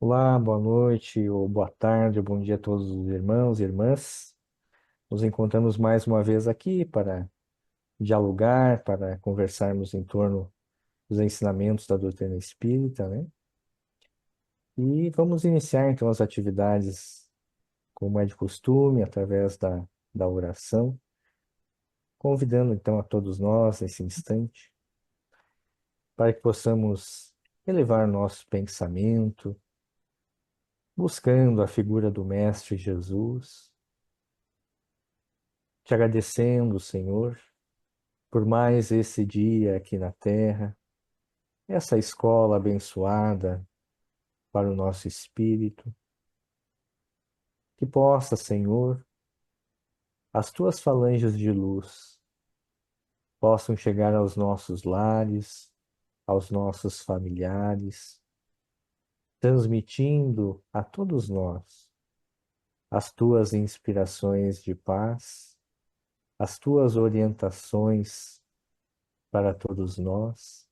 Olá, boa noite, ou boa tarde, ou bom dia a todos os irmãos e irmãs. Nos encontramos mais uma vez aqui para dialogar, para conversarmos em torno dos ensinamentos da doutrina espírita, né? E vamos iniciar então as atividades, como é de costume, através da oração, convidando então a todos nós nesse instante, para que possamos elevar nosso pensamento, buscando a figura do Mestre Jesus, te agradecendo, Senhor, por mais esse dia aqui na Terra, essa escola abençoada para o nosso espírito, que possa, Senhor, as tuas falanges de luz possam chegar aos nossos lares, aos nossos familiares, transmitindo a todos nós as tuas inspirações de paz, as tuas orientações para todos nós,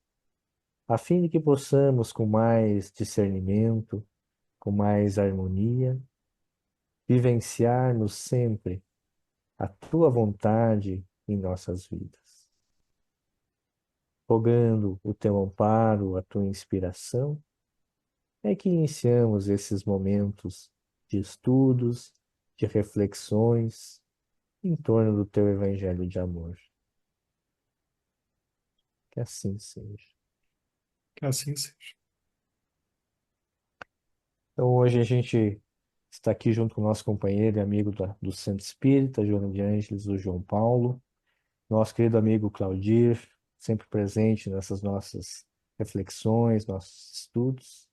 a fim de que possamos, com mais discernimento, com mais harmonia, vivenciarmos sempre a tua vontade em nossas vidas. Rogando o teu amparo, a tua inspiração, é que iniciamos esses momentos de estudos, de reflexões em torno do teu evangelho de amor. Que assim seja. Que assim seja. Então hoje a gente está aqui junto com o nosso companheiro e amigo do Centro Espírita, Joana de Ângeles, o João Paulo, nosso querido amigo Claudir, sempre presente nessas nossas reflexões, nossos estudos.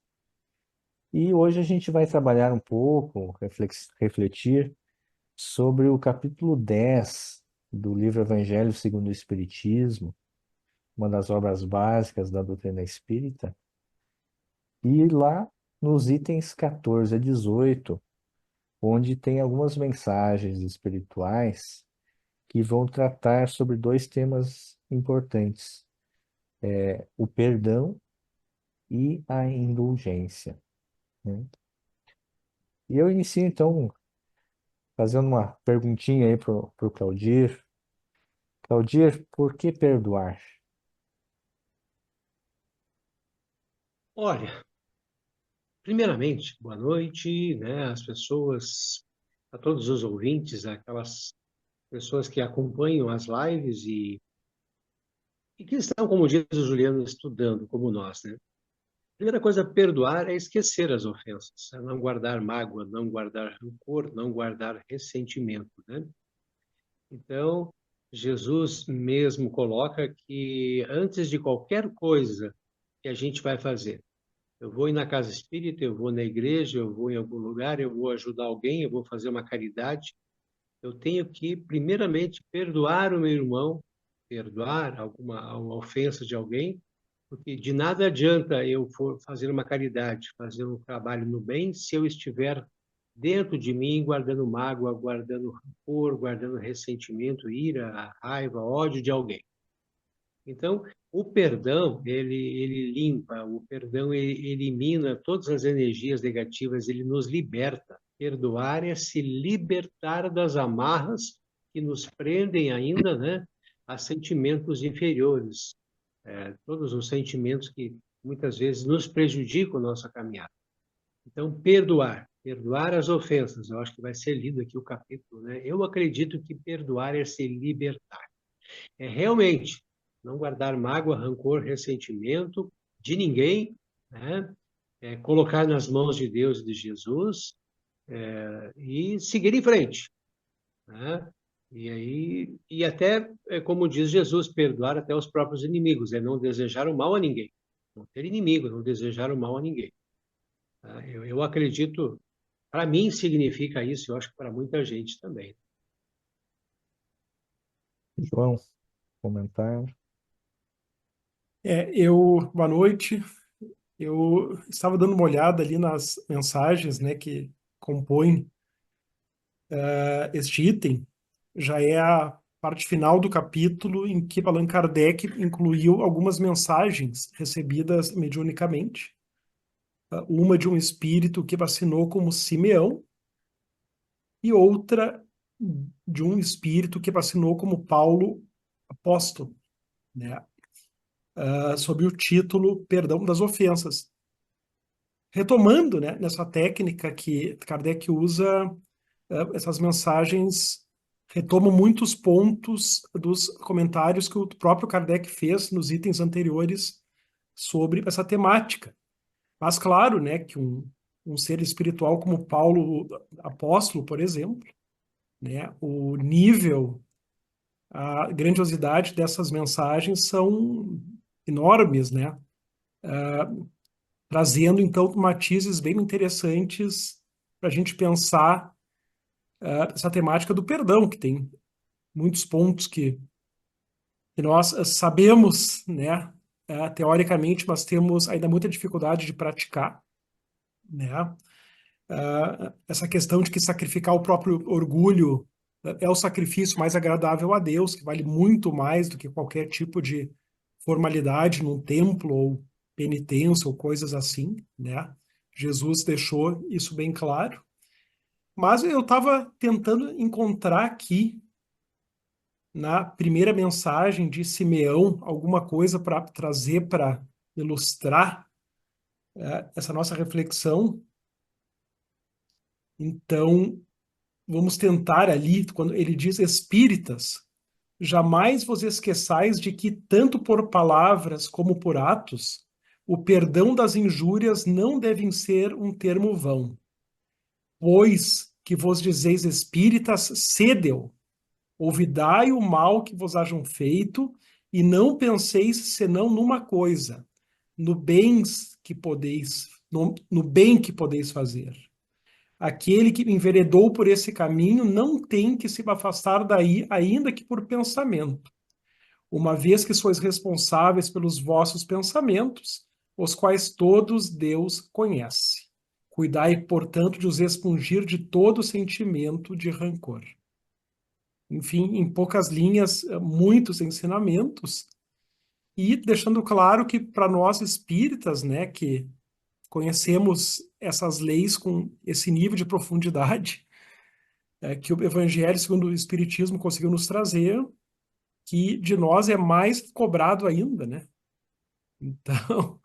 E hoje a gente vai trabalhar um pouco, refletir sobre o capítulo 10 do livro Evangelho segundo o Espiritismo, uma das obras básicas da doutrina espírita. E lá nos itens 14 a 18, onde tem algumas mensagens espirituais que vão tratar sobre dois temas importantes: o perdão e a indulgência, né? E eu inicio então fazendo uma perguntinha aí pro Claudir. Claudir, por que perdoar? Olha, primeiramente, boa noite, né, às pessoas, a todos os ouvintes, aquelas pessoas que acompanham as lives e que estão, como diz o Juliano, estudando, como nós, né? Primeira coisa, perdoar é esquecer as ofensas, é não guardar mágoa, não guardar rancor, não guardar ressentimento, né? Então, Jesus mesmo coloca que antes de qualquer coisa que a gente vai fazer, eu vou ir na casa espírita, eu vou na igreja, eu vou em algum lugar, eu vou ajudar alguém, eu vou fazer uma caridade. Eu tenho que, primeiramente, perdoar o meu irmão, perdoar alguma ofensa de alguém, porque de nada adianta eu for fazer uma caridade, fazer um trabalho no bem, se eu estiver dentro de mim guardando mágoa, guardando rancor, guardando ressentimento, ira, raiva, ódio de alguém. Então, o perdão, ele limpa, o perdão ele elimina todas as energias negativas, ele nos liberta. Perdoar é se libertar das amarras que nos prendem ainda, né, a sentimentos inferiores, todos os sentimentos que muitas vezes nos prejudicam a nossa caminhada. Então, perdoar as ofensas, eu acho que vai ser lido aqui o capítulo, né? Eu acredito que perdoar é se libertar. É realmente não guardar mágoa, rancor, ressentimento de ninguém, né? Colocar nas mãos de Deus e de Jesus, e seguir em frente, né? E aí, e até, como diz Jesus, perdoar até os próprios inimigos, é não desejar o mal a ninguém, não ter inimigo, não desejar o mal a ninguém. Tá? Eu acredito, para mim significa isso, eu acho que para muita gente também. João, comentar. Boa noite. Eu estava dando uma olhada ali nas mensagens, né, que compõem este item. Já é a parte final do capítulo em que Allan Kardec incluiu algumas mensagens recebidas mediunicamente, uma de um espírito que vacinou como Simeão e outra de um espírito que vacinou como Paulo apóstolo, né? Sob o título Perdão das Ofensas. Retomando, né, nessa técnica que Kardec usa, essas mensagens retomam muitos pontos dos comentários que o próprio Kardec fez nos itens anteriores sobre essa temática. Mas claro, né, que um ser espiritual como Paulo apóstolo, por exemplo, né, o nível, a grandiosidade dessas mensagens são enormes, né? Trazendo, então, matizes bem interessantes para a gente pensar essa temática do perdão, que tem muitos pontos que nós sabemos, né, teoricamente, mas temos ainda muita dificuldade de praticar, né? Essa questão de que sacrificar o próprio orgulho é o sacrifício mais agradável a Deus, que vale muito mais do que qualquer tipo de formalidade num templo ou penitência ou coisas assim, né? Jesus deixou isso bem claro. Mas eu estava tentando encontrar aqui na primeira mensagem de Simeão alguma coisa para trazer para ilustrar essa nossa reflexão. Então, vamos tentar ali, quando ele diz espíritas, jamais vos esqueçais de que, tanto por palavras como por atos, o perdão das injúrias não devem ser um termo vão. Pois que vos dizeis espíritas, cedeu, ouvidai o mal que vos hajam feito, e não penseis senão numa coisa, no bem que podeis fazer. Aquele que enveredou por esse caminho não tem que se afastar daí, ainda que por pensamento, uma vez que sois responsáveis pelos vossos pensamentos, os quais todos Deus conhece. Cuidai, portanto, de os expungir de todo sentimento de rancor. Enfim, em poucas linhas, muitos ensinamentos, e deixando claro que para nós espíritas, né, que conhecemos essas leis com esse nível de profundidade, que o Evangelho, segundo o Espiritismo, conseguiu nos trazer, que de nós é mais cobrado ainda, né? Então,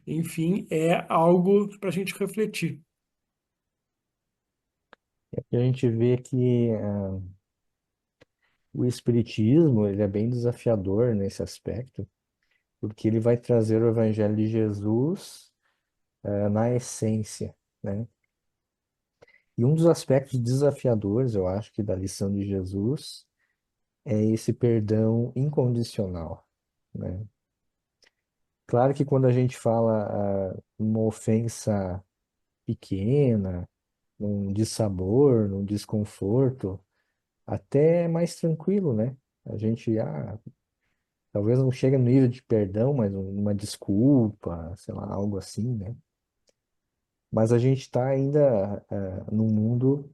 enfim, é algo para a gente refletir. E a gente vê que o espiritismo, ele é bem desafiador nesse aspecto, porque ele vai trazer o evangelho de Jesus, na essência, né? E um dos aspectos desafiadores, eu acho que da lição de Jesus é esse perdão incondicional, né? Claro que quando a gente fala uma ofensa pequena, num dissabor, num desconforto, até é mais tranquilo, né? A gente, talvez não chegue no nível de perdão, mas uma desculpa, sei lá, algo assim, né? Mas a gente está ainda num mundo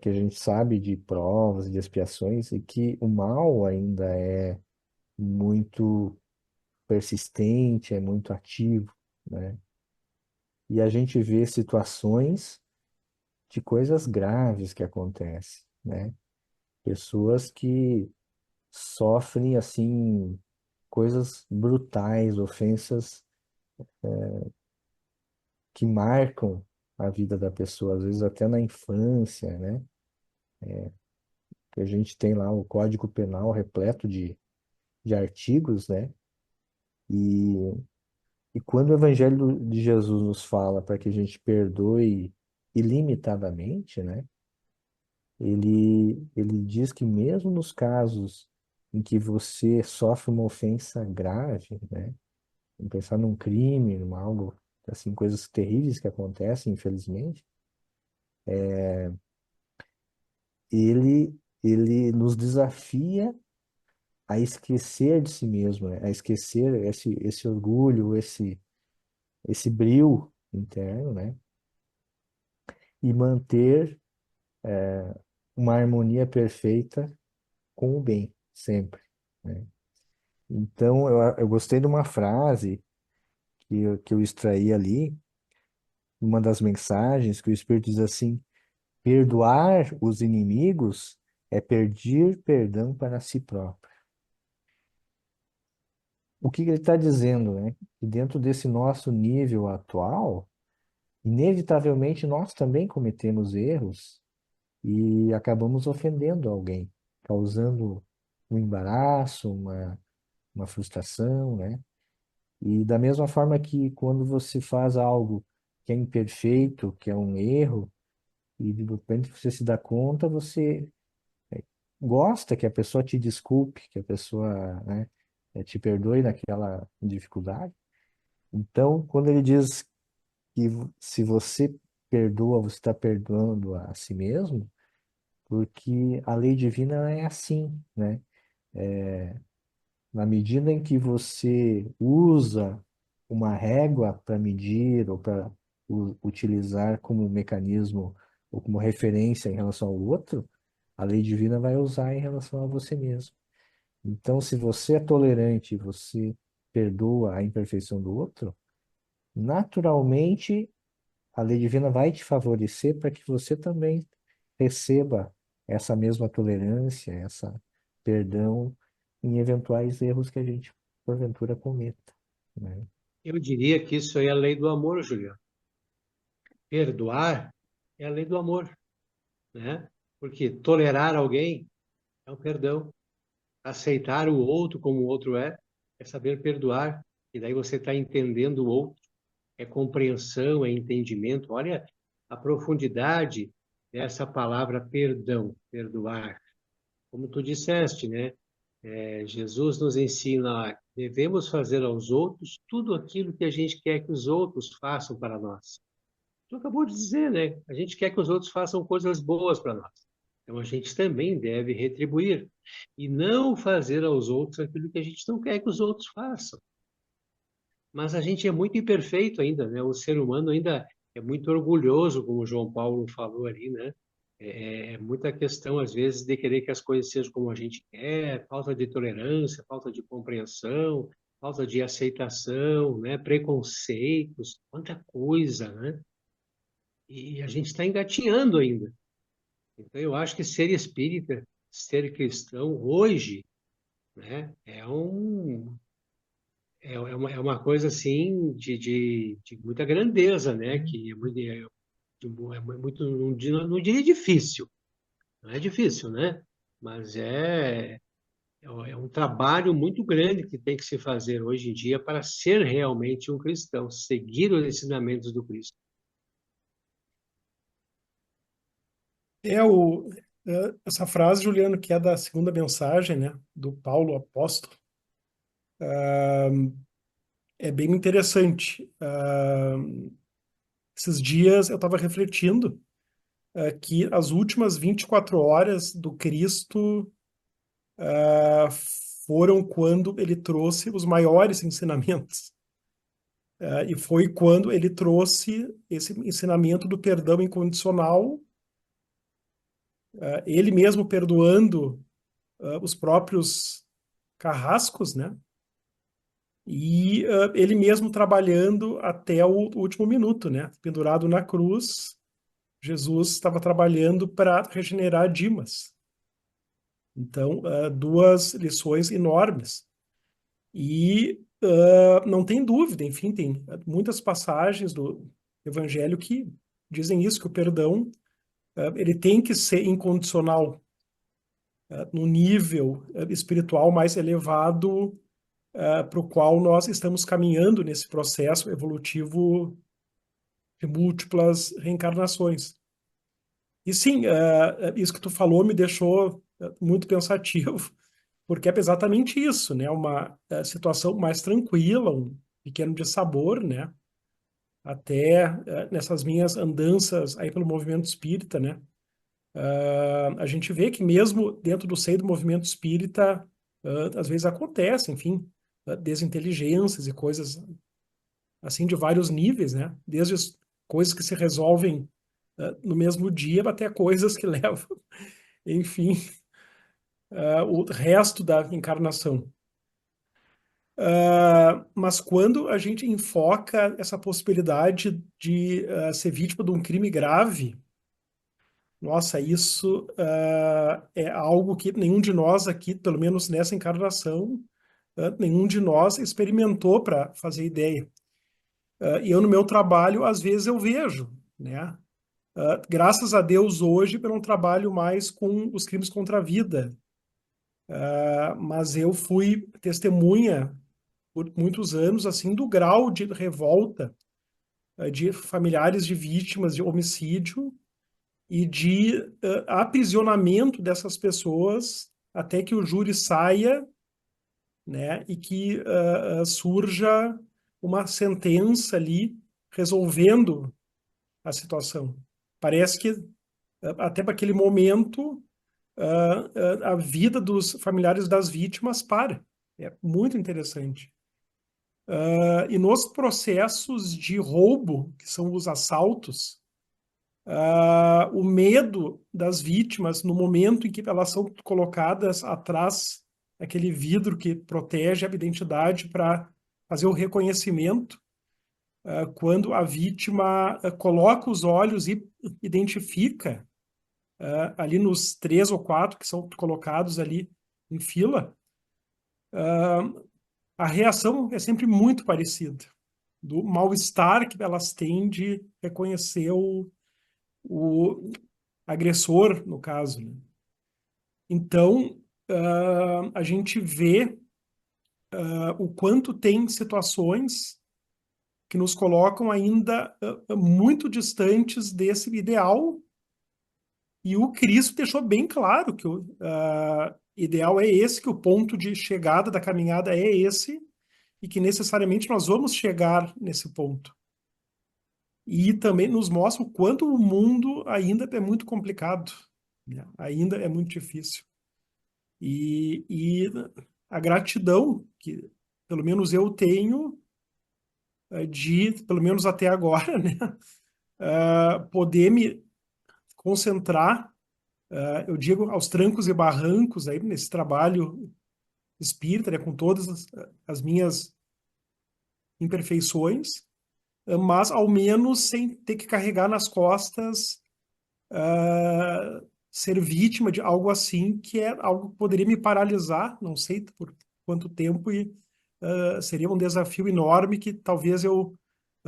que a gente sabe de provas, de expiações, e que o mal ainda é muito persistente, é muito ativo, né? E a gente vê situações de coisas graves que acontecem, né? Pessoas que sofrem, assim, coisas brutais, ofensas que marcam a vida da pessoa, às vezes até na infância, né? Que a gente tem lá o Código Penal repleto de artigos, né? E, e quando o Evangelho de Jesus nos fala para que a gente perdoe ilimitadamente, né? Ele diz que mesmo nos casos em que você sofre uma ofensa grave, né? Vamos pensar num crime, numa algo, assim, coisas terríveis que acontecem, infelizmente, ele nos desafia a esquecer de si mesmo, né? A esquecer esse orgulho, esse brio interno, né? E manter uma harmonia perfeita com o bem, sempre, né? Então, eu gostei de uma frase que eu extraí ali, uma das mensagens que o Espírito diz assim: perdoar os inimigos é pedir perdão para si próprio. O que ele está dizendo, né? Que dentro desse nosso nível atual, inevitavelmente nós também cometemos erros e acabamos ofendendo alguém, causando um embaraço, uma frustração, né? E da mesma forma que quando você faz algo que é imperfeito, que é um erro, e de repente você se dá conta, você gosta que a pessoa te desculpe, que a pessoa, né, te perdoe naquela dificuldade. Então, quando ele diz que se você perdoa, você está perdoando a si mesmo, porque a lei divina é assim, né? Na medida em que você usa uma régua para medir ou para utilizar como mecanismo ou como referência em relação ao outro, a lei divina vai usar em relação a você mesmo. Então, se você é tolerante, você perdoa a imperfeição do outro, naturalmente a lei divina vai te favorecer para que você também receba essa mesma tolerância, essa perdão em eventuais erros que a gente porventura cometa, né? Eu diria que isso aí é a lei do amor, Juliano. Perdoar é a lei do amor, né? Porque tolerar alguém é um perdão. Aceitar o outro como o outro é saber perdoar. E daí você está entendendo o outro. É compreensão, é entendimento. Olha a profundidade dessa palavra perdão, perdoar. Como tu disseste, né? Jesus nos ensina, devemos fazer aos outros tudo aquilo que a gente quer que os outros façam para nós. Tu acabou de dizer, né? A gente quer que os outros façam coisas boas para nós. Então a gente também deve retribuir e não fazer aos outros aquilo que a gente não quer que os outros façam. Mas a gente é muito imperfeito ainda, né? O ser humano ainda é muito orgulhoso, como o João Paulo falou ali, né? É muita questão, às vezes, de querer que as coisas sejam como a gente quer, falta de tolerância, falta de compreensão, falta de aceitação, né? Preconceitos, quanta coisa, né? E a gente está engatinhando ainda. Então, eu acho que ser espírita, ser cristão, hoje, né? É uma coisa assim de muita grandeza, né? Que é muito, não diria difícil, não é difícil, né? Mas é um trabalho muito grande que tem que se fazer hoje em dia para ser realmente um cristão, seguir os ensinamentos do Cristo. É o, essa frase, Juliano, que é da segunda mensagem, né, do Paulo apóstolo, é bem interessante. Esses dias eu estava refletindo que as últimas 24 horas do Cristo foram quando ele trouxe os maiores ensinamentos. E foi quando ele trouxe esse ensinamento do perdão incondicional, ele mesmo perdoando os próprios carrascos, né? E ele mesmo trabalhando até o último minuto, né? Pendurado na cruz, Jesus estava trabalhando para regenerar Dimas. Então, duas lições enormes. E não tem dúvida, enfim, tem muitas passagens do Evangelho que dizem isso, que o perdão ele tem que ser incondicional, no nível espiritual mais elevado para o qual nós estamos caminhando nesse processo evolutivo de múltiplas reencarnações. E sim, isso que tu falou me deixou muito pensativo, porque é exatamente isso, né? Uma situação mais tranquila, um pequeno dissabor, né? Até nessas minhas andanças aí pelo movimento espírita, né? A gente vê que mesmo dentro do seio do movimento espírita, às vezes acontece, enfim, desinteligências e coisas assim de vários níveis, né? Desde coisas que se resolvem no mesmo dia até coisas que levam, enfim, o resto da encarnação. Mas quando a gente enfoca essa possibilidade de ser vítima de um crime grave, nossa, isso é algo que nenhum de nós aqui, pelo menos nessa encarnação, nenhum de nós experimentou para fazer ideia. E eu, no meu trabalho, às vezes eu vejo, né? Graças a Deus, hoje eu não trabalho mais com os crimes contra a vida, mas eu fui testemunha por muitos anos, assim, do grau de revolta de familiares de vítimas de homicídio e de aprisionamento dessas pessoas até que o júri saia, né, e que surja uma sentença ali resolvendo a situação. Parece que até para aquele momento a vida dos familiares das vítimas para. É muito interessante. E nos processos de roubo, que são os assaltos, o medo das vítimas no momento em que elas são colocadas atrás daquele vidro que protege a identidade para fazer o reconhecimento, quando a vítima coloca os olhos e identifica ali nos 3 ou 4 que são colocados ali em fila, a reação é sempre muito parecida, do mal-estar que elas têm de reconhecer o agressor, no caso, né? Então, a gente vê o quanto tem situações que nos colocam ainda muito distantes desse ideal, e o Cristo deixou bem claro que o ideal é esse, que o ponto de chegada da caminhada é esse, e que necessariamente nós vamos chegar nesse ponto. E também nos mostra o quanto o mundo ainda é muito complicado, né? Ainda é muito difícil. E a gratidão que, pelo menos eu tenho, pelo menos até agora, né, poder me concentrar, eu digo, aos trancos e barrancos aí nesse trabalho espírita, né, com todas as minhas imperfeições, mas ao menos sem ter que carregar nas costas ser vítima de algo assim, que é algo que poderia me paralisar, não sei por quanto tempo, e seria um desafio enorme que talvez eu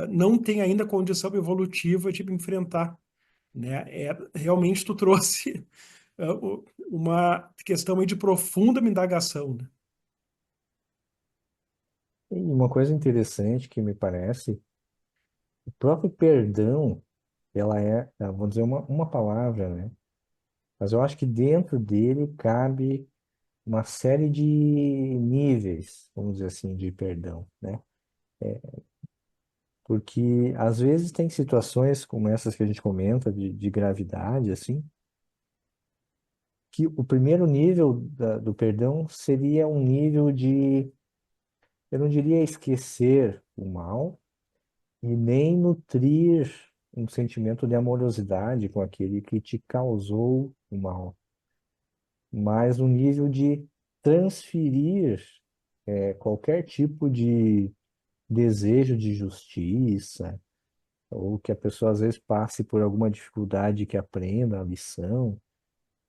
não tenha ainda condição evolutiva de me enfrentar, né? Realmente tu trouxe uma questão aí de profunda indagação, né? E uma coisa interessante que me parece, o próprio perdão, ela é, vou dizer uma palavra, né? Mas eu acho que dentro dele cabe uma série de níveis, vamos dizer assim, de perdão, né? Porque às vezes tem situações como essas que a gente comenta, de gravidade, assim, que o primeiro nível do perdão seria um nível de, eu não diria esquecer o mal, e nem nutrir um sentimento de amorosidade com aquele que te causou o mal, mas no nível de transferir qualquer tipo de desejo de justiça, ou que a pessoa às vezes passe por alguma dificuldade que aprenda a lição,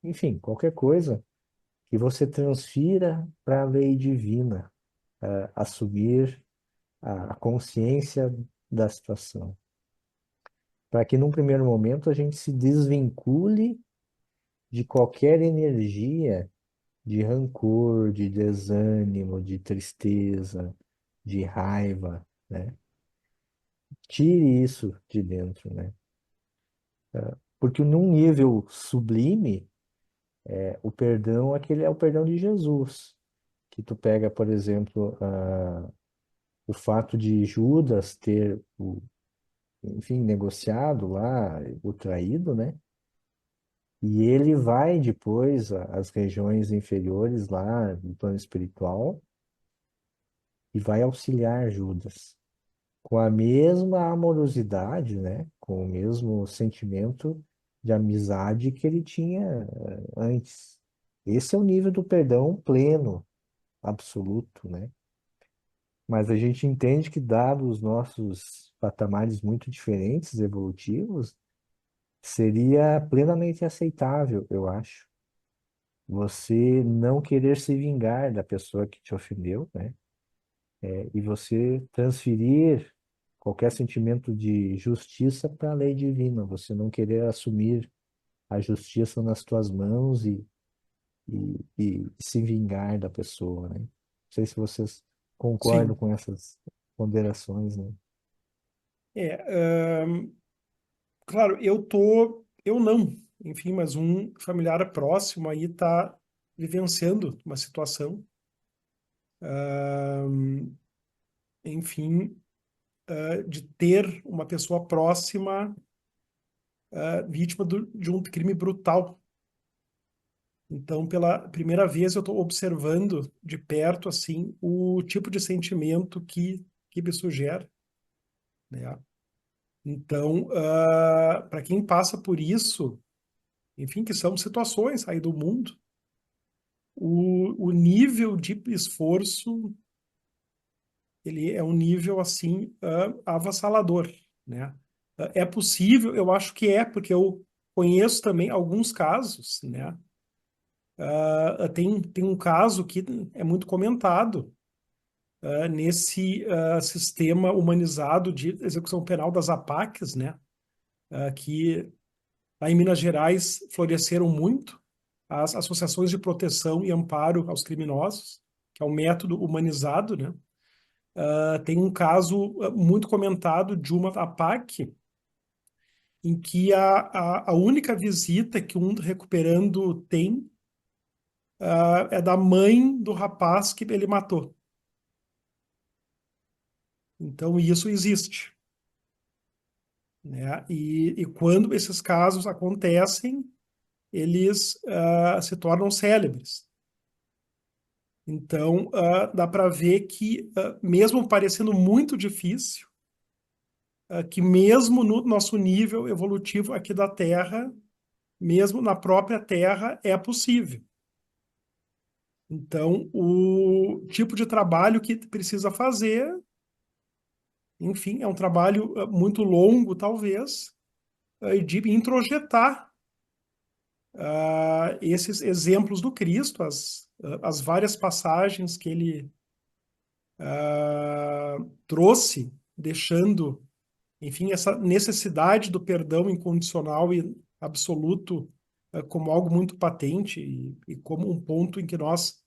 enfim, qualquer coisa que você transfira para a lei divina, assumir a consciência da situação, para que num primeiro momento a gente se desvincule de qualquer energia de rancor, de desânimo, de tristeza, de raiva, né? Tire isso de dentro, né? Porque num nível sublime, o perdão, aquele é o perdão de Jesus, que tu pega, por exemplo, o fato de Judas ter, enfim, negociado lá, o traído, né? E ele vai depois às regiões inferiores lá do plano espiritual e vai auxiliar Judas com a mesma amorosidade, né? Com o mesmo sentimento de amizade que ele tinha antes. Esse é o nível do perdão pleno, absoluto, né? Mas a gente entende que, dados os nossos patamares muito diferentes, evolutivos, seria plenamente aceitável, eu acho, você não querer se vingar da pessoa que te ofendeu, né? E você transferir qualquer sentimento de justiça para a lei divina, você não querer assumir a justiça nas tuas mãos e se vingar da pessoa, né? Não sei se vocês concordam Sim. com essas ponderações, né? É, claro, eu não, enfim, mas um familiar próximo aí está vivenciando uma situação, enfim, de ter uma pessoa próxima, vítima de um crime brutal. Então, pela primeira vez, eu estou observando de perto, assim, o tipo de sentimento que isso gera, né? Então, para quem passa por isso, enfim, que são situações aí do mundo, o nível de esforço, ele é um nível, assim, avassalador, né? É possível, eu acho que é, porque eu conheço também alguns casos, né? Tem um caso que é muito comentado, nesse sistema humanizado de execução penal das APACs, né? Que lá em Minas Gerais floresceram muito as associações de proteção e amparo aos criminosos, que é o método humanizado, né? Tem um caso muito comentado de uma APAC em que a única visita que um recuperando tem é da mãe do rapaz que ele matou. Então, isso existe, né? E quando esses casos acontecem, eles se tornam célebres. Então, dá para ver que, mesmo parecendo muito difícil, que mesmo no nosso nível evolutivo aqui da Terra, mesmo na própria Terra, é possível. Então, o tipo de trabalho que precisa fazer, enfim, é um trabalho muito longo, talvez, de introjetar esses exemplos do Cristo, as várias passagens que ele trouxe, deixando, enfim, essa necessidade do perdão incondicional e absoluto como algo muito patente e como um ponto em que nós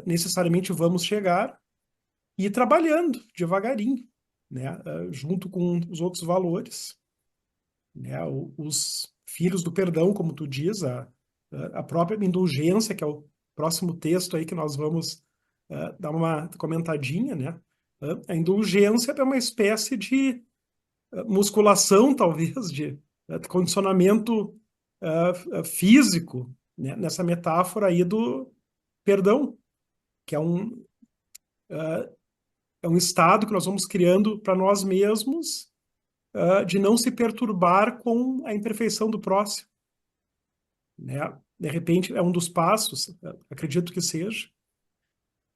necessariamente vamos chegar e ir trabalhando devagarinho, né, junto com os outros valores, né, os filhos do perdão, como tu diz, a própria indulgência, que é o próximo texto aí que nós vamos dar uma comentadinha, né? A indulgência é uma espécie de musculação, talvez, de condicionamento físico, né? Nessa metáfora aí do perdão, que é um estado que nós vamos criando para nós mesmos, de não se perturbar com a imperfeição do próximo, né? De repente, é um dos passos, acredito que seja,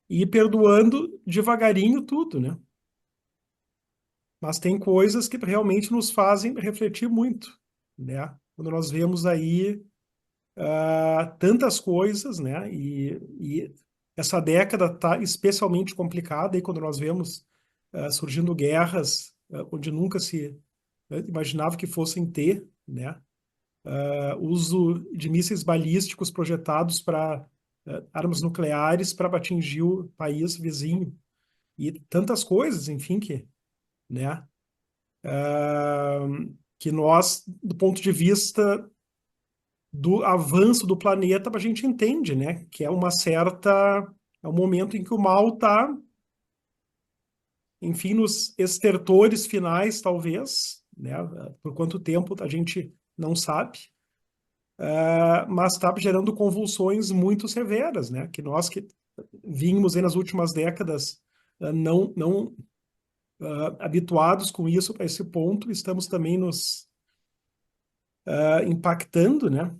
e ir perdoando devagarinho tudo, né? Mas tem coisas que realmente nos fazem refletir muito, né? Quando nós vemos aí tantas coisas, né? E essa década está especialmente complicada aí quando nós vemos surgindo guerras onde nunca se imaginava que fossem ter, né? Uso de mísseis balísticos projetados para armas nucleares para atingir o país vizinho e tantas coisas, enfim, né? Que nós, do ponto de vista do avanço do planeta, a gente entende, né? Que é é um momento em que o mal está, enfim, nos estertores finais, talvez, né? Por quanto tempo a gente não sabe, mas está gerando convulsões muito severas, né? Que nós que vínhamos aí nas últimas décadas não habituados com isso a esse ponto, estamos também nos impactando, né?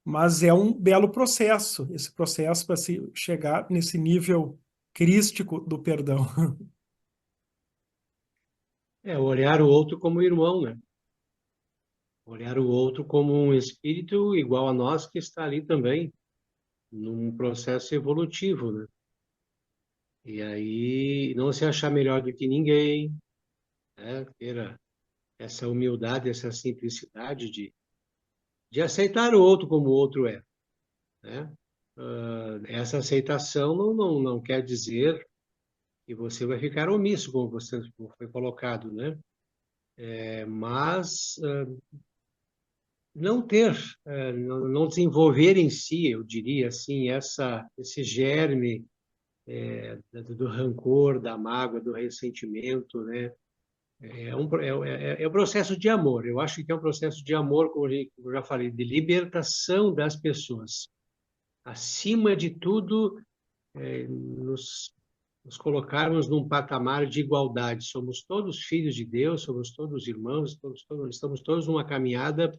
Mas é um belo processo, esse processo para se chegar nesse nível crístico do perdão. É olhar o outro como irmão, né? Olhar o outro como um espírito igual a nós que está ali também, num processo evolutivo, né? E aí não se achar melhor do que ninguém, né? Ter essa humildade, essa simplicidade de aceitar o outro como o outro é, né? Essa aceitação não quer dizer que você vai ficar omisso, como foi colocado, né? Mas não ter, não desenvolver em si, eu diria assim, esse germe do rancor, da mágoa, do ressentimento, né? É um processo de amor. Eu acho que é um processo de amor, como eu já falei, de libertação das pessoas. Acima de tudo, nos colocarmos num patamar de igualdade. Somos todos filhos de Deus, somos todos irmãos, estamos todos numa caminhada.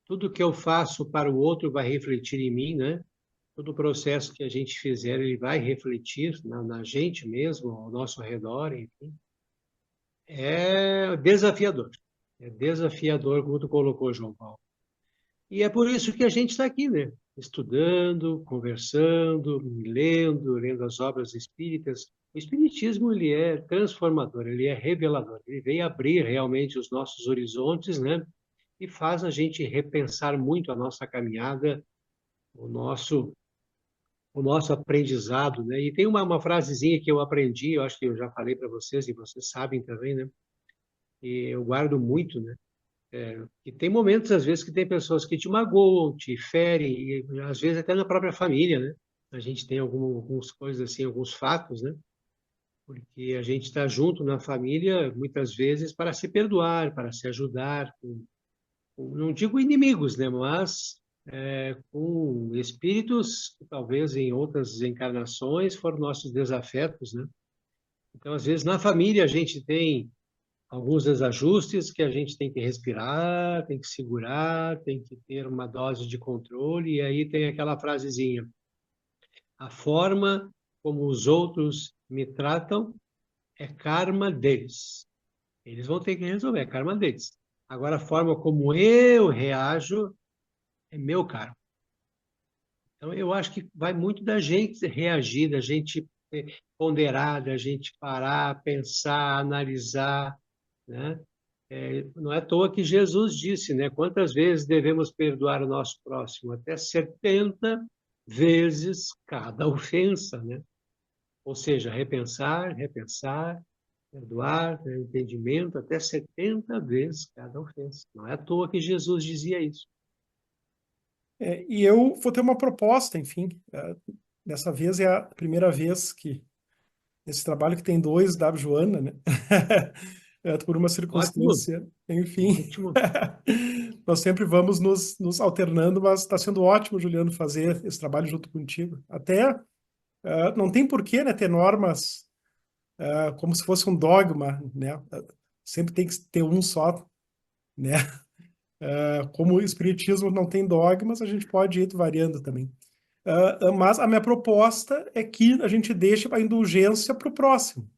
Tudo que eu faço para o outro vai refletir em mim, né? Todo o processo que a gente fizer, ele vai refletir na gente mesmo, ao nosso redor, enfim. É desafiador. É desafiador, como tu colocou, João Paulo. E é por isso que a gente está aqui, né? Estudando, conversando, lendo as obras espíritas. O espiritismo, ele é transformador, ele é revelador. Ele vem abrir realmente os nossos horizontes, né? E faz a gente repensar muito a nossa caminhada, o nosso o nosso aprendizado, né? E tem uma frasezinha que eu aprendi, eu acho que eu já falei para vocês e vocês sabem também, né? E eu guardo muito, né? E tem momentos, às vezes, que tem pessoas que te magoam, te ferem, e às vezes até na própria família, né? A gente tem algumas coisas assim, alguns fatos, né? Porque a gente está junto na família, muitas vezes, para se perdoar, para se ajudar, não digo inimigos, né? Mas com espíritos que talvez em outras encarnações foram nossos desafetos, né? Então, às vezes, na família a gente tem alguns desajustes que a gente tem que respirar, tem que segurar, tem que ter uma dose de controle, e aí tem aquela frasezinha: a forma como os outros me tratam é karma deles. Eles vão ter que resolver, é karma deles. Agora, a forma como eu reajo é meu karma. Então, eu acho que vai muito da gente reagir, da gente ponderar, da gente parar, pensar, analisar, né? Não é à toa que Jesus disse, né? Quantas vezes devemos perdoar o nosso próximo? Até 70 vezes cada ofensa, né? Ou seja, repensar, perdoar, ter entendimento, até 70 vezes cada ofensa. Não é à toa que Jesus dizia isso. E eu vou ter uma proposta, enfim. Dessa vez é a primeira vez que esse trabalho que tem dois, da Joana, né? Por uma Ótimo, circunstância, enfim. ótimo. Nós sempre vamos nos alternando, mas está sendo ótimo, Juliano, fazer esse trabalho junto contigo. Até não tem porquê, né, ter normas como se fosse um dogma, né? Sempre tem que ter um só, né? Como o espiritismo não tem dogmas, a gente pode ir variando também. Mas a minha proposta é que a gente deixe a indulgência para o próximo,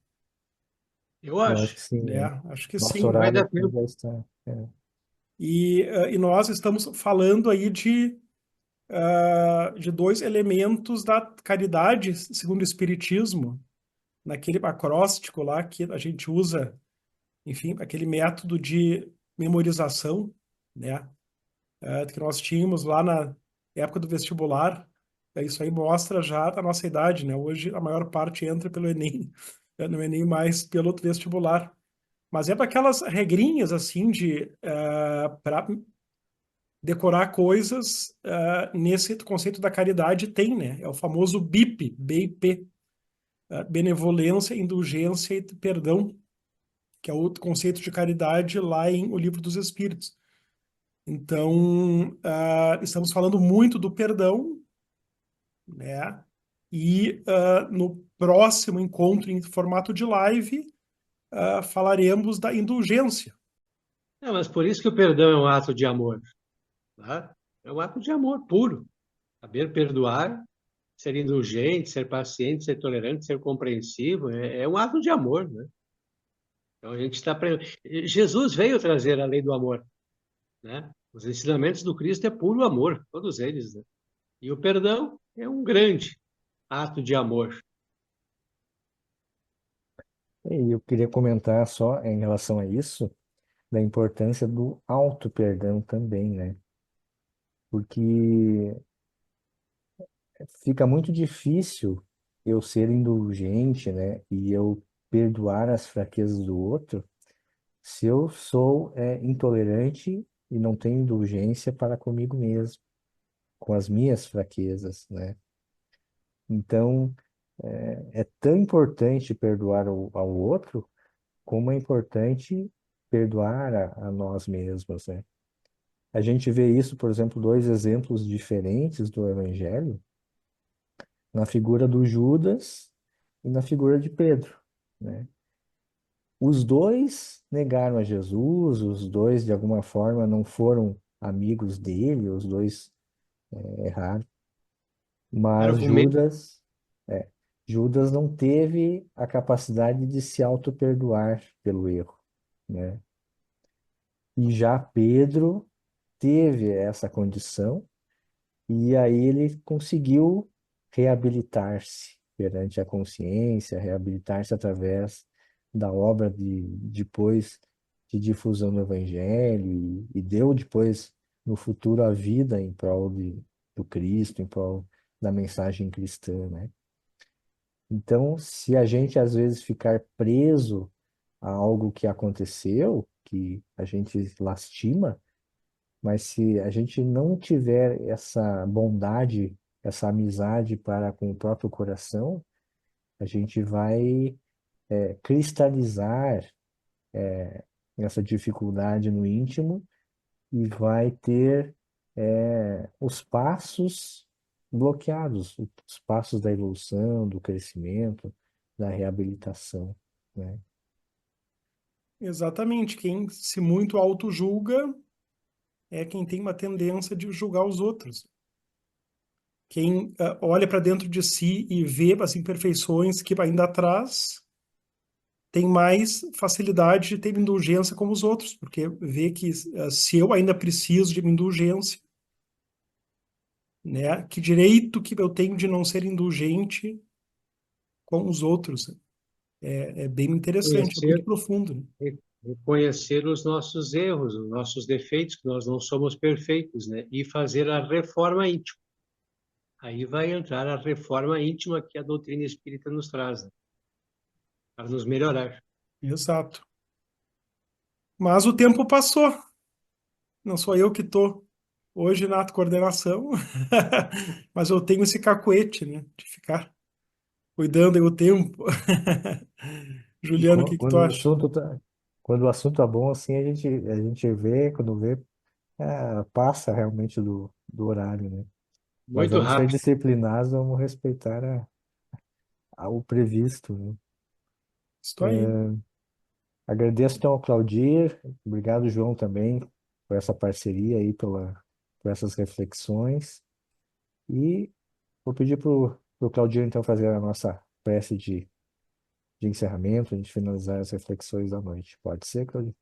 Eu Eu acho acho. que sim, né? né? Acho que Nosso sim. Vai horário dar aqui tempo. já está. E nós estamos falando aí de dois elementos da caridade, segundo o Espiritismo, naquele acróstico lá que a gente usa, enfim, aquele método de memorização, né? Que nós tínhamos lá na época do vestibular. Isso aí mostra já a nossa idade, né? Hoje a maior parte entra pelo Enem, no Enem mais pelo vestibular. Mas é para aquelas regrinhas assim de para decorar coisas nesse conceito da caridade tem, né? É o famoso BIP, BIP, benevolência, indulgência e perdão, que é outro conceito de caridade lá em O Livro dos Espíritos. Então, estamos falando muito do perdão, né? E no próximo encontro em formato de live, falaremos da indulgência. Mas por isso que o perdão é um ato de amor, tá? É um ato de amor puro. Saber perdoar ser indulgente, ser paciente, ser tolerante, ser compreensivo, é um ato de amor, né? Então a gente está. Jesus veio trazer a lei do amor, né? Os ensinamentos do Cristo é puro amor, todos eles, né? E o perdão é um grande ato de amor. E eu queria comentar só em relação a isso, da importância do auto-perdão também, né? Porque fica muito difícil eu ser indulgente, né? E eu perdoar as fraquezas do outro se eu sou intolerante e não tenho indulgência para comigo mesmo, com as minhas fraquezas, né? Então, é tão importante perdoar ao outro como é importante perdoar a nós mesmos, né? A gente vê isso, por exemplo, dois exemplos diferentes do Evangelho, na figura do Judas e na figura de Pedro, né? Os dois negaram a Jesus, os dois, de alguma forma, não foram amigos dele, os dois erraram, mas Argumento. é, Judas não teve a capacidade de se auto-perdoar pelo erro, né? E já Pedro teve essa condição. E aí ele conseguiu reabilitar-se perante a consciência, reabilitar-se através da obra depois de difusão do Evangelho e deu depois no futuro a vida em prol do Cristo, em prol da mensagem cristã, né? Então, se a gente às vezes ficar preso a algo que aconteceu, que a gente lastima, mas se a gente não tiver essa bondade, essa amizade para com o próprio coração, a gente vai cristalizar essa dificuldade no íntimo e vai ter os passos bloqueados, os passos da evolução, do crescimento, da reabilitação, né? Exatamente. Quem se muito auto-julga é quem tem uma tendência de julgar os outros. Quem olha para dentro de si e vê as imperfeições que ainda traz, tem mais facilidade de ter indulgência como os outros, porque vê que se eu ainda preciso de uma indulgência, né, que direito que eu tenho de não ser indulgente com os outros? É bem interessante, é muito Conhecer, profundo, né? reconhecer os nossos erros, os nossos defeitos, que nós não somos perfeitos, né? E fazer a reforma íntima. Aí vai entrar a reforma íntima que a doutrina espírita nos traz, né? Para nos melhorar. Exato. Mas o tempo passou, não sou eu que estou hoje na coordenação, mas eu tenho esse cacuete, né, de ficar cuidando aí o tempo. E Juliano, o que que tu acha? quando o assunto tá bom, assim, a gente vê, quando vê, passa realmente do horário, né? Mas Muito vamos ser rápido. disciplinados, vamos respeitar o previsto, né? Estou aí. Agradeço então ao Claudir, obrigado, João, também, por essa parceria aí, por essas reflexões. E vou pedir para o Claudir, então, fazer a nossa prece de encerramento, a gente finalizar as reflexões da noite. Pode ser, Claudir?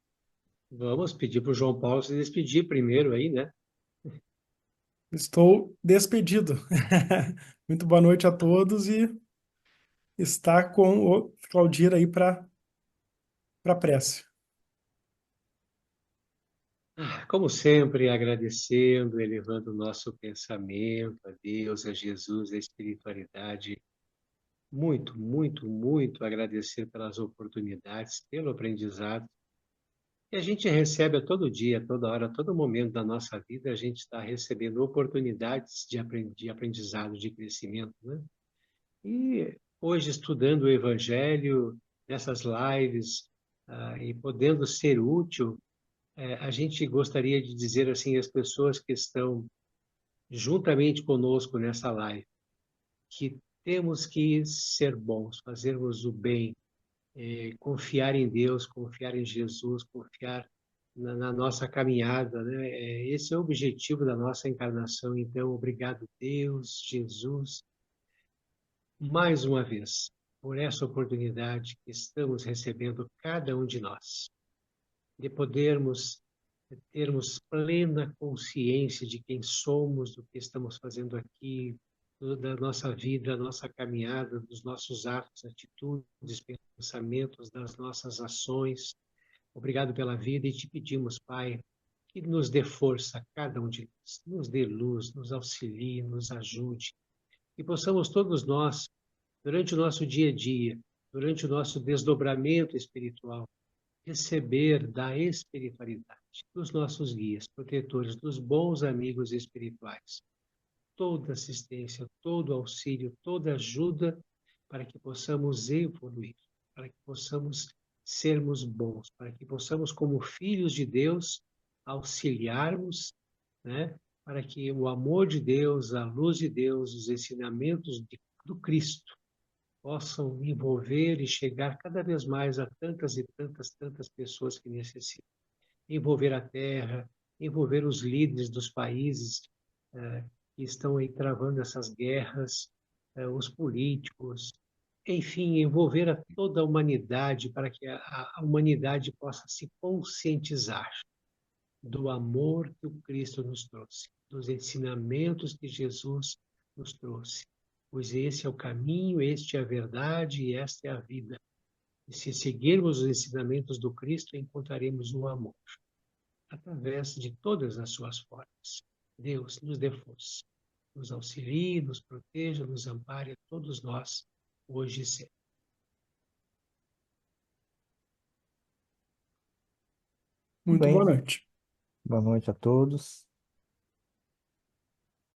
Vamos pedir para o João Paulo se despedir primeiro aí, né? Estou despedido. Muito boa noite a todos e está com o Claudir aí para prece. Como sempre, agradecendo, elevando o nosso pensamento a Deus, a Jesus, a espiritualidade. Muito, muito, muito agradecer pelas oportunidades, pelo aprendizado. E a gente recebe a todo dia, a toda hora, a todo momento da nossa vida, a gente está recebendo oportunidades de aprendizado, de crescimento, né? E hoje, estudando o Evangelho, nessas lives, e podendo ser útil, a gente gostaria de dizer assim às pessoas que estão juntamente conosco nessa live, que temos que ser bons, fazermos o bem, confiar em Deus, confiar em Jesus, confiar na nossa caminhada, né? Esse é o objetivo da nossa encarnação. Então, obrigado, Deus, Jesus, mais uma vez, por essa oportunidade que estamos recebendo cada um de nós, de podermos termos plena consciência de quem somos, do que estamos fazendo aqui, da nossa vida, da nossa caminhada, dos nossos atos, atitudes, pensamentos, das nossas ações. Obrigado pela vida e te pedimos, Pai, que nos dê força a cada um de nós, nos dê luz, nos auxilie, nos ajude, e possamos todos nós, durante o nosso dia a dia, durante o nosso desdobramento espiritual, receber da espiritualidade, dos nossos guias, protetores, dos bons amigos espirituais, toda assistência, todo auxílio, toda ajuda para que possamos evoluir, para que possamos sermos bons, para que possamos, como filhos de Deus, auxiliarmos, né, para que o amor de Deus, a luz de Deus, os ensinamentos do Cristo possam envolver e chegar cada vez mais a tantas e tantas, tantas pessoas que necessitam. Envolver a terra, envolver os líderes dos países que estão aí travando essas guerras, os políticos, enfim, envolver a toda a humanidade para que a humanidade possa se conscientizar do amor que o Cristo nos trouxe, dos ensinamentos que Jesus nos trouxe. Pois esse é o caminho, este é a verdade e esta é a vida. E se seguirmos os ensinamentos do Cristo, encontraremos o amor, através de todas as suas formas. Deus nos dê força, nos auxilie, nos proteja, nos ampare a todos nós, hoje e sempre. Muito Bem, boa noite. boa noite a todos.